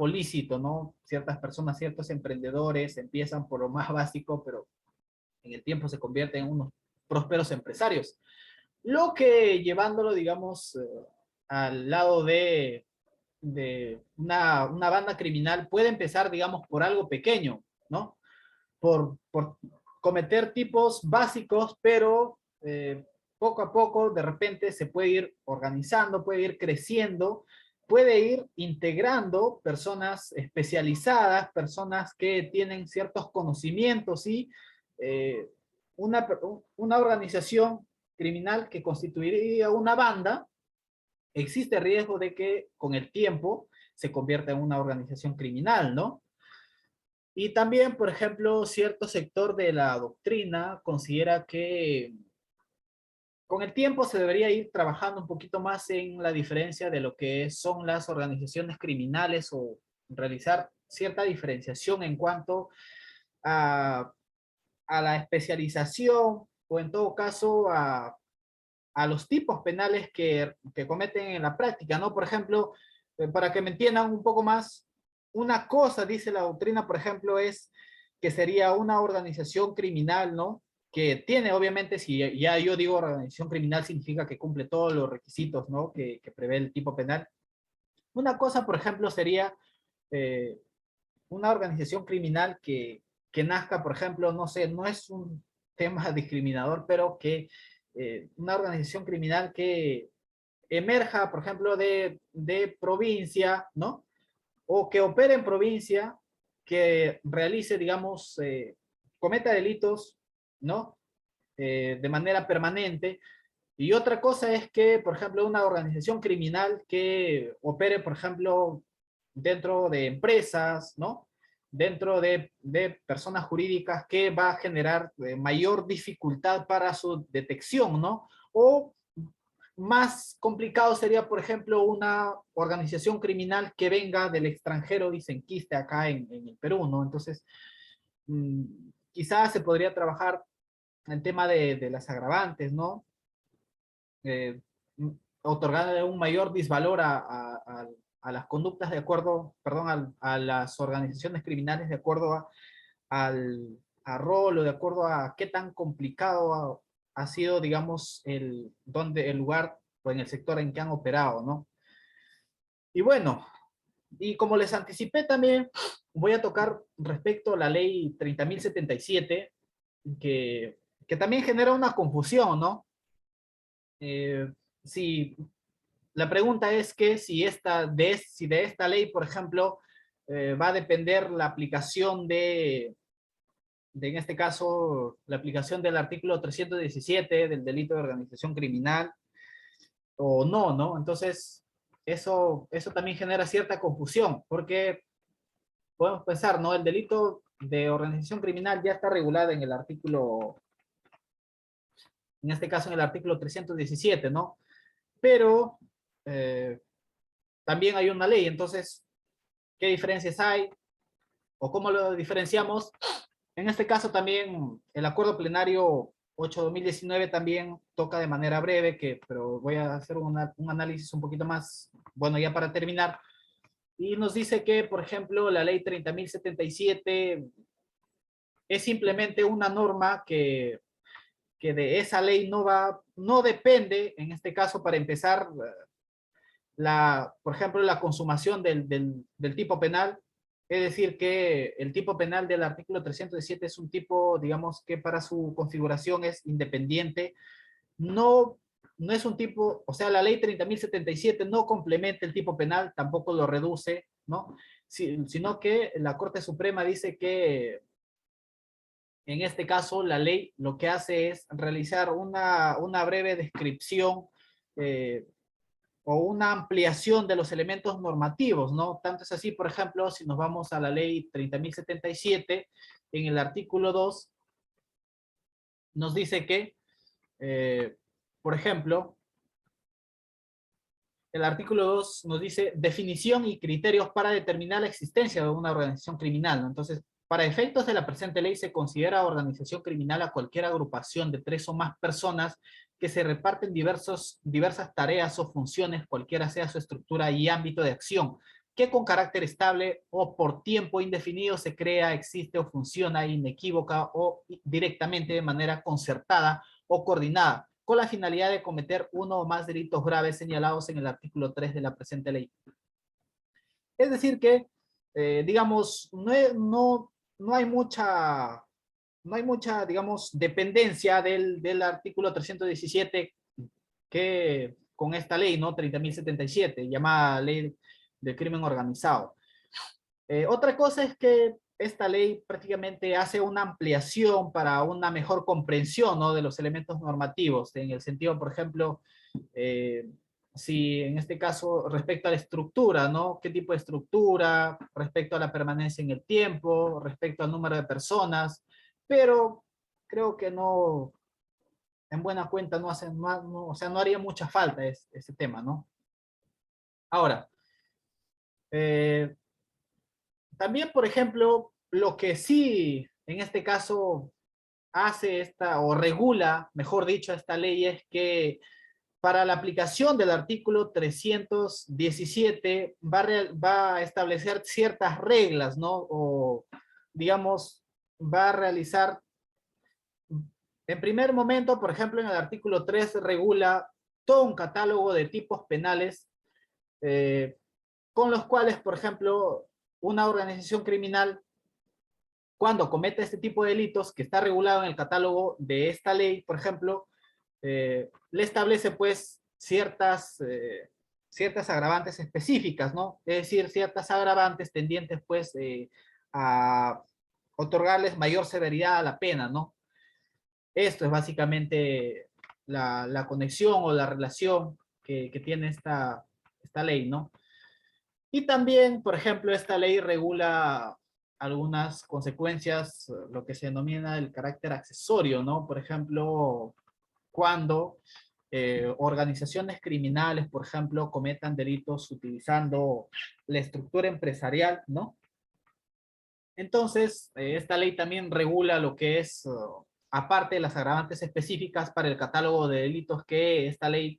lícito, ¿no? Ciertas personas, ciertos emprendedores empiezan por lo más básico, pero en el tiempo se convierten en unos prósperos empresarios. Lo que llevándolo, digamos, al lado de una banda criminal puede empezar, digamos, por algo pequeño, ¿no? Por cometer tipos básicos, pero poco a poco de repente se puede ir organizando, puede ir creciendo, puede ir integrando personas especializadas, personas que tienen ciertos conocimientos y una organización criminal que constituiría una banda, existe riesgo de que con el tiempo se convierta en una organización criminal, ¿no? Y también, por ejemplo, cierto sector de la doctrina considera que con el tiempo se debería ir trabajando un poquito más en la diferencia de lo que son las organizaciones criminales o realizar cierta diferenciación en cuanto a, a la especialización o en todo caso a los tipos penales que cometen en la práctica, ¿no? Por ejemplo, para que me entiendan un poco más, una cosa, dice la doctrina, por ejemplo, es que sería una organización criminal, ¿no? Que tiene, obviamente, si ya yo digo organización criminal, significa que cumple todos los requisitos, ¿no? Que prevé el tipo penal. Una cosa, por ejemplo, sería eh, una organización criminal que nazca, por ejemplo, no sé, no es un tema discriminador, pero que una organización criminal que emerja, por ejemplo, de provincia, ¿no? O que opere en provincia, que realice, digamos, cometa delitos, ¿no? De manera permanente. Y otra cosa es que, por ejemplo, una organización criminal que opere, por ejemplo, dentro de empresas, ¿no? Dentro de personas jurídicas que va a generar mayor dificultad para su detección, ¿no? O más complicado sería, por ejemplo, una organización criminal que venga del extranjero, dicen, que esté acá en el Perú, ¿no? Entonces, mmm, quizás se podría trabajar el tema de las agravantes, ¿no? eh, otorgarle un mayor disvalor a las conductas de acuerdo, perdón, a las organizaciones criminales de acuerdo a rol o de acuerdo a qué tan complicado ha sido, digamos, el lugar o en el sector en que han operado, ¿no? Y bueno, y como les anticipé también, voy a tocar respecto a la ley 30.077, que también genera una confusión, ¿no? Eh, si la pregunta es que si de esta ley, por ejemplo, va a depender la aplicación en este caso, la aplicación del artículo 317 del delito de organización criminal o no, ¿no? Entonces, eso también genera cierta confusión, porque podemos pensar, ¿no? El delito de organización criminal ya está regulado en el artículo, en este caso en el artículo 317, ¿no? Pero eh, también hay una ley, entonces, ¿qué diferencias hay? ¿O cómo lo diferenciamos? En este caso también el acuerdo plenario 8/2019 también toca de manera breve, pero voy a hacer un análisis un poquito más, bueno, ya para terminar. Y nos dice que, por ejemplo, la ley 30.077 es simplemente una norma que de esa ley no depende, en este caso, para empezar, por ejemplo, la consumación del tipo penal. Es decir, que el tipo penal del artículo 307 es un tipo, digamos, que para su configuración es independiente. No, no es un tipo, o sea, la ley 30.077 no complementa el tipo penal, tampoco lo reduce, ¿no? Sino que la Corte Suprema dice que en este caso la ley lo que hace es realizar una breve descripción eh, o una ampliación de los elementos normativos, ¿no? Tanto es así, por ejemplo, si nos vamos a la ley 30.077, en el artículo 2, nos dice que, por ejemplo, el artículo 2 nos dice definición y criterios para determinar la existencia de una organización criminal, ¿no? Entonces, para efectos de la presente ley se considera organización criminal a cualquier agrupación de 3 o más personas que se reparten diversas tareas o funciones, cualquiera sea su estructura y ámbito de acción, que con carácter estable o por tiempo indefinido se crea, existe o funciona inequívoca o directamente de manera concertada o coordinada, con la finalidad de cometer uno o más delitos graves señalados en el artículo 3 de la presente ley. Es decir que, digamos, no hay mucha, digamos, dependencia del artículo 317 que con esta ley, ¿no? 30.077, llamada ley del crimen organizado. Otra cosa es que esta ley prácticamente hace una ampliación para una mejor comprensión, ¿no?, de los elementos normativos, en el sentido, por ejemplo, eh, si en este caso respecto a la estructura, ¿no? ¿Qué tipo de estructura? Respecto a la permanencia en el tiempo, respecto al número de personas, pero creo que no, en buena cuenta no hace, o sea, no haría mucha falta ese tema, ¿no? Ahora, eh, también, por ejemplo, lo que sí, en este caso, hace esta, o regula, mejor dicho, esta ley es que para la aplicación del artículo 317 va a establecer ciertas reglas, ¿no? O, digamos, va a realizar, en primer momento, por ejemplo, en el artículo 3 regula todo un catálogo de tipos penales eh, con los cuales, por ejemplo, una organización criminal, cuando comete este tipo de delitos, que está regulado en el catálogo de esta ley, por ejemplo, le establece pues ciertas agravantes específicas, ¿no? Es decir, ciertas agravantes tendientes pues a otorgarles mayor severidad a la pena, ¿no? Esto es básicamente la conexión o la relación que tiene esta ley, ¿no? Y también, por ejemplo, esta ley regula algunas consecuencias, lo que se denomina el carácter accesorio, ¿no? Por ejemplo, cuando organizaciones criminales, por ejemplo, cometan delitos utilizando la estructura empresarial, ¿no? Entonces, esta ley también regula lo que es, aparte de las agravantes específicas para el catálogo de delitos que esta ley,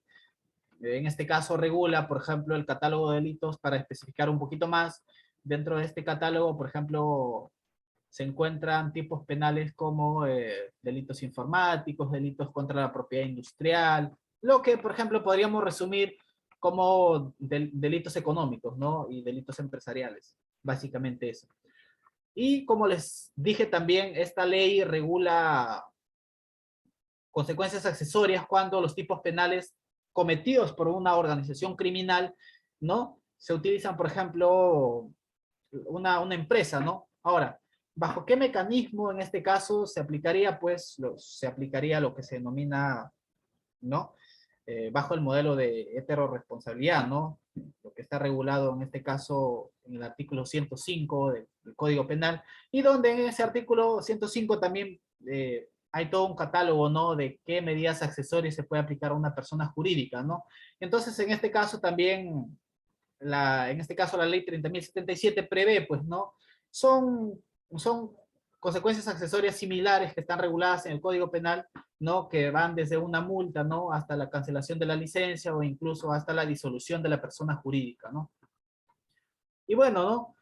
en este caso, regula, por ejemplo, el catálogo de delitos para especificar un poquito más. Dentro de este catálogo, por ejemplo, se encuentran tipos penales como delitos informáticos, delitos contra la propiedad industrial, lo que, por ejemplo, podríamos resumir como delitos económicos, ¿no? Y delitos empresariales, básicamente eso. Y como les dije también, esta ley regula consecuencias accesorias cuando los tipos penales cometidos por una organización criminal, ¿no? Se utilizan, por ejemplo, una empresa, ¿no? Ahora, ¿bajo qué mecanismo en este caso se aplicaría? Pues se aplicaría lo que se denomina, ¿no? Bajo el modelo de heteroresponsabilidad, ¿no? Lo que está regulado en este caso en el artículo 105 del Código Penal, y donde en ese artículo 105 también hay todo un catálogo, ¿no? De qué medidas accesorias se puede aplicar a una persona jurídica, ¿no? Entonces, en este caso también en este caso la ley 30.077 prevé, pues, ¿no? Son consecuencias accesorias similares que están reguladas en el Código Penal, ¿no? Que van desde una multa, ¿no? Hasta la cancelación de la licencia o incluso hasta la disolución de la persona jurídica, ¿no? Y bueno, ¿no?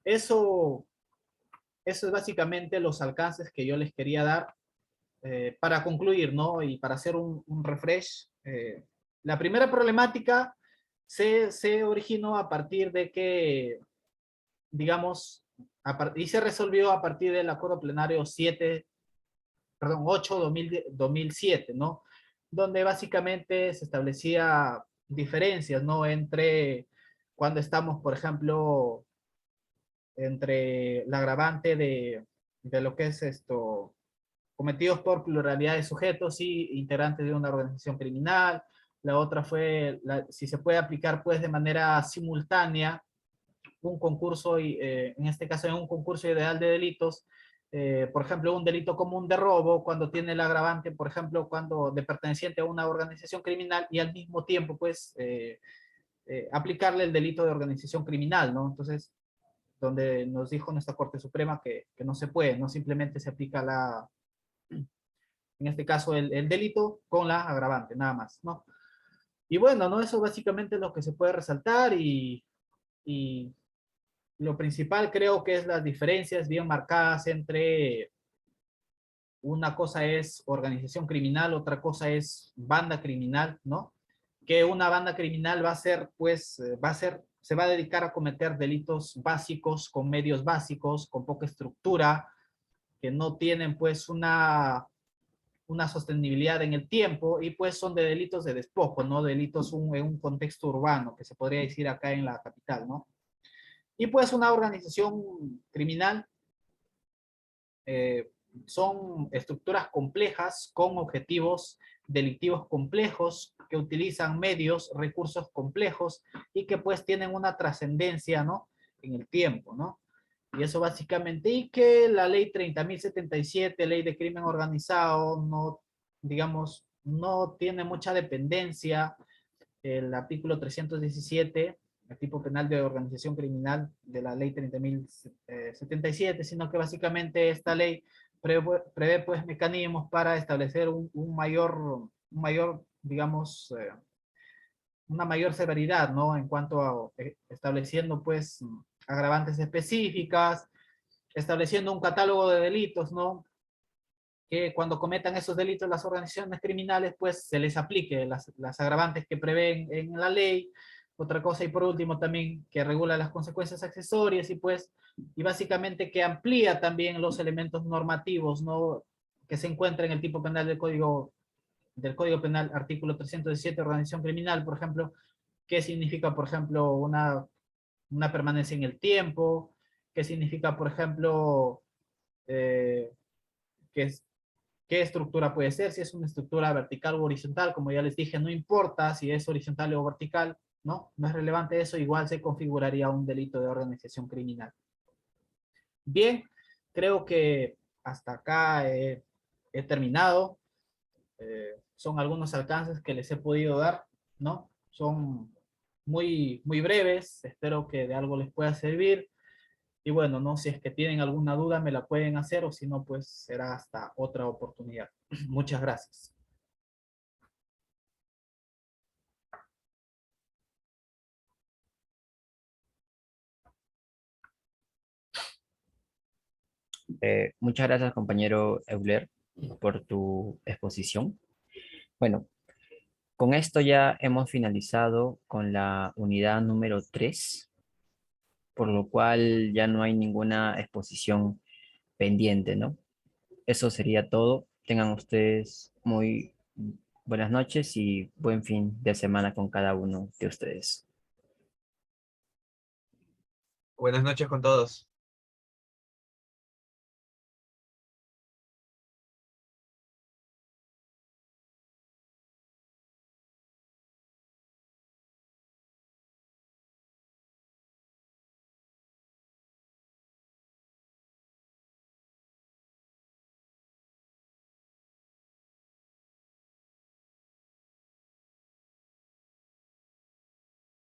Eso, eso es básicamente los alcances que yo les quería dar para concluir, ¿no? Y para hacer un refresh. La primera problemática se originó a partir de que, digamos, y se resolvió a partir del acuerdo plenario 8 2007, ¿no? Donde básicamente se establecía diferencias, ¿no? Entre cuando estamos, por ejemplo, entre la agravante de lo que es esto, cometidos por pluralidad de sujetos y integrantes de una organización criminal. La otra fue si se puede aplicar pues de manera simultánea un concurso, en este caso en un concurso ideal de delitos, por ejemplo, un delito común de robo, cuando tiene el agravante, por ejemplo, cuando de perteneciente a una organización criminal y al mismo tiempo, pues, aplicarle el delito de organización criminal, ¿no? Entonces, donde nos dijo nuestra Corte Suprema que no se puede, no simplemente se aplica en este caso, el delito con la agravante, nada más, ¿no? Y bueno, ¿no? Eso básicamente es lo que se puede resaltar y lo principal creo que es las diferencias bien marcadas entre una cosa es organización criminal, otra cosa es banda criminal, ¿no? Que una banda criminal va a ser, pues, se va a dedicar a cometer delitos básicos, con medios básicos, con poca estructura, que no tienen, pues, una sostenibilidad en el tiempo y pues son de delitos de despojo, ¿no? Delitos en un contexto urbano, que se podría decir acá en la capital, ¿no? Y pues una organización criminal eh, son estructuras complejas con objetivos delictivos complejos que utilizan medios, recursos complejos y que pues tienen una trascendencia, ¿no? En el tiempo, ¿no? Y eso básicamente, y que la ley 30.077, ley de crimen organizado, no, digamos, no tiene mucha dependencia. El artículo 317, el tipo penal de organización criminal de la ley 30.077, sino que básicamente esta ley prevé pues mecanismos para establecer un mayor, digamos, una mayor severidad, ¿no? En cuanto a estableciendo pues agravantes específicas, estableciendo un catálogo de delitos, ¿no? Que cuando cometan esos delitos las organizaciones criminales, pues se les aplique las agravantes que prevén en la ley. Otra cosa, y por último también, que regula las consecuencias accesorias y pues, y básicamente que amplía también los elementos normativos, ¿no? Que se encuentran en el tipo penal del Código Penal, artículo 317, organización criminal, por ejemplo, qué significa, por ejemplo, una permanencia en el tiempo, qué significa, por ejemplo, eh, que es, qué estructura puede ser, si es una estructura vertical o horizontal, como ya les dije, no importa si es horizontal o vertical, ¿no? No es relevante eso, igual se configuraría un delito de organización criminal. Bien, creo que hasta acá he terminado. Son algunos alcances que les he podido dar, ¿no? Son muy, muy breves, espero que de algo les pueda servir. Y bueno, no, si es que tienen alguna duda me la pueden hacer o si no, pues será hasta otra oportunidad. Muchas gracias. Muchas gracias, compañero Euler, por tu exposición. Bueno, con esto ya hemos finalizado con la unidad número 3, por lo cual ya no hay ninguna exposición pendiente, ¿no? Eso sería todo. Tengan ustedes muy buenas noches y buen fin de semana con cada uno de ustedes. Buenas noches con todos.